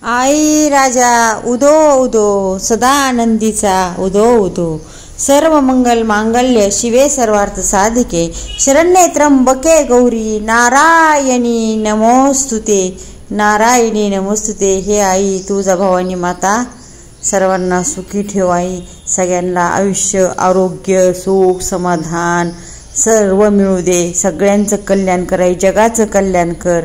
आई राजा उदो उदो सदा आनंदीचा उदो उदो सर्व मंगल मांगल्य शिवे सर्वार्थ साधिके शरण्ये त्र्यंबके गौरी नारायणी नमोस्तुते नारायणी नमोस्तुते। हे आई तुझा भवानी माता सर्वांना सुखी ठेव आई, सगळ्यांना आयुष्य आरोग्य सुख समाधान सर्व मिळू दे, सगळ्यांचं कल्याण कराई, जगाचं कल्याण कर,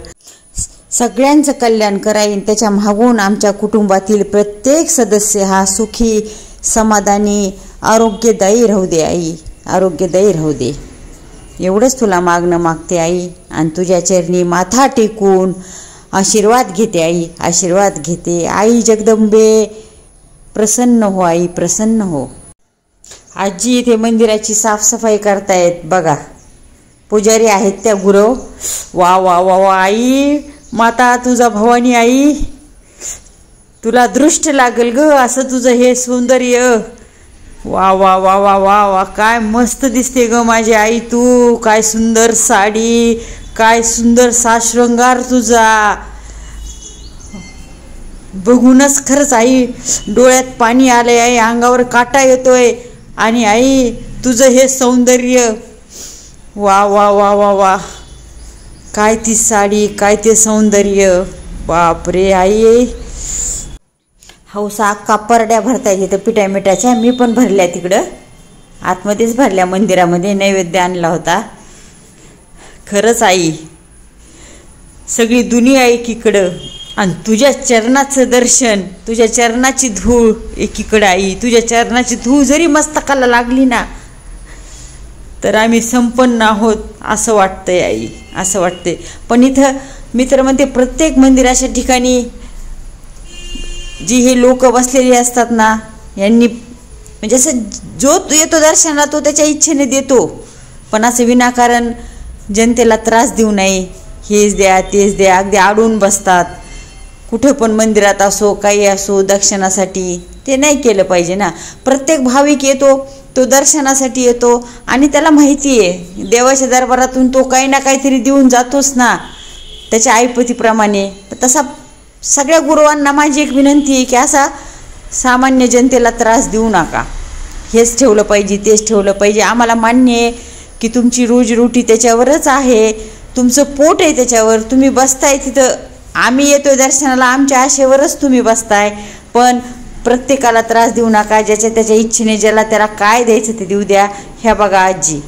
सगळ्यांचं कल्याण कराई। त्याच्या मागून आमच्या कुटुंबातील प्रत्येक सदस्य हा सुखी समाधानी आरोग्यदायी राहू दे आई, आरोग्यदायी राहू दे, एवढंच तुला मागणं मागते आई। आणि तुझ्या चरणी माथा टेकून आशीर्वाद घेते आई, आशीर्वाद घेते आई। जगदंबे प्रसन्न हो आई, प्रसन्न हो। आजी इथे मंदिराची साफसफाई करतायत बघा, पुजारी आहेत त्या गुरव। वा वा वा वा आई माता तुझा भवानी आई, तुला दृष्ट लागल ग असं तुझं हे सौंदर्य। वा वा वा वा वा वा काय मस्त दिसते ग माझी आई तू, काय सुंदर साडी, काय सुंदर साजशृंगार तुझा, बघूनच खरंच आई डोळ्यात पाणी आलंय आई, अंगावर काटा येतोय। आणि आई तुझं हे सौंदर्य वा वा वा वा वा, काय ती साडी, काय ते सौंदर्य, बापरे आई। हौसा कापरड्या भरता येते पिठा मिठाच्या, मी पण भरल्या तिकडं आतमध्येच भरल्या, मंदिरामध्ये नैवेद्य आणला होता। खरंच आई सगळी दुनिया एकीकडं आणि तुझ्या चरणाचं दर्शन, तुझ्या चरणाची धूळ एकीकडं आई, तुझ्या चरणाची धूळ जरी मस्तकाला लागली ना तर आम्ही संपन्न आहोत असं वाटतंय आई, असं वाटतंय। पण इथं मी तर म्हणते प्रत्येक मंदिराच्या ठिकाणी जी हे लोक बसलेली असतात ना, यांनी म्हणजे असं जो येतो दर्शनाला तो त्याच्या इच्छेने देतो, पण असं विनाकारण जनतेला त्रास देऊ नये, हेच द्या तेच द्या, अगदी आडून बसतात कुठं पण मंदिरात असो काही असो दर्शनासाठी, ते नाही केलं पाहिजे ना। प्रत्येक भाविक येतो तो दर्शनासाठी येतो आणि त्याला माहिती आहे देवाच्या दरबारातून तो काही ना काहीतरी देऊन जातोच ना त्याच्या ऐपतीप्रमाणे। तसा सगळ्या गुरुवांना माझी एक विनंती आहे की असा सामान्य जनतेला त्रास देऊ नका, हेच ठेवलं पाहिजे तेच ठेवलं पाहिजे। आम्हाला मान्य आहे की तुमची रोजीरोटी त्याच्यावरच आहे, तुमचं पोट आहे त्याच्यावर, तुम्ही बसताय तिथं, आम्ही येतोय दर्शनाला आमच्या आशेवरच तुम्ही बसताय, पण प्रत्येकाला त्रास देऊ नका, ज्याच्या त्याच्या इच्छेने ज्याला त्याला काय द्यायचं ते देऊ द्या। ह्या बघा आजी,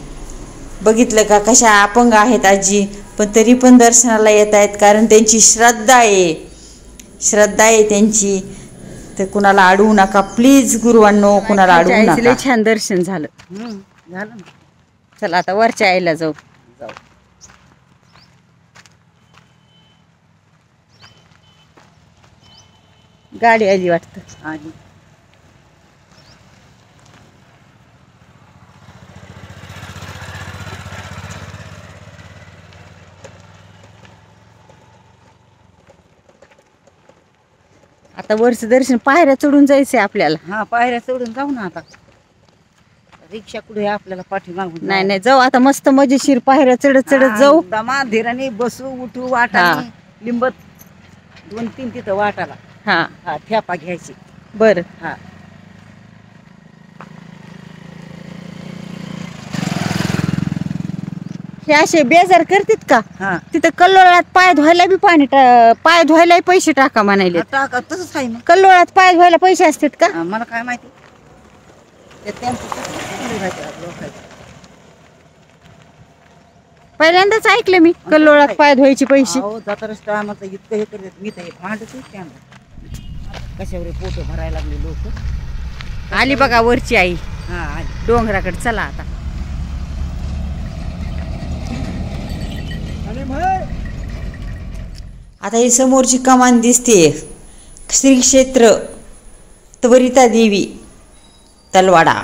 बघितलं का कशा अपंग आहेत आजी, पण तरी पण दर्शनाला येत आहेत, कारण त्यांची श्रद्धा आहे, श्रद्धा आहे त्यांची। तर कुणाला अडवू नका प्लीज गुरुवांनो, कुणाला अडवू नका। छान दर्शन झालं झालं, चला आता वरच्या आईला जाऊ। गाडी आली वाटतं आली। आता वरचं दर्शन पायऱ्या चढून जायचंय आपल्याला। हा पायऱ्या चढून जाऊ ना, आता रिक्षा कुठे आपल्याला पाठीमागून नाही नाही जाऊ आता, मस्त मजेशीर पायऱ्या चढत चढत जाऊ, दमा धीराने बसू उठू, वाटाने लिंबत 2-3 तिथं वाटाला। हा हा थ्यापा घ्यायची बर। हा हे असे बेजार करतात का? हा तिथं कल्लोळात पाय धुवायला बी पाणी पाय धुवायला पैसे टाका म्हणाले। टाका तसंच आहे मग, कल्लोळात पाय धुवायला पैसे असतात का? मला काय माहिती ते त्यांचं। पहिल्यांदाच ऐकलं मी कल्लोळात पाय धुवायचे पैसे। जातानाच टायमाचं इतकं हे करतात, मी तर हे भांडतच त्यांना कशावर पोट भरायला लागले लोक। आली बघा वरची आई हा आली डोंगराकडे, चला आता। आता ही समोरची कमान दिसते श्री क्षेत्र त्वरिता देवी तलवाडा।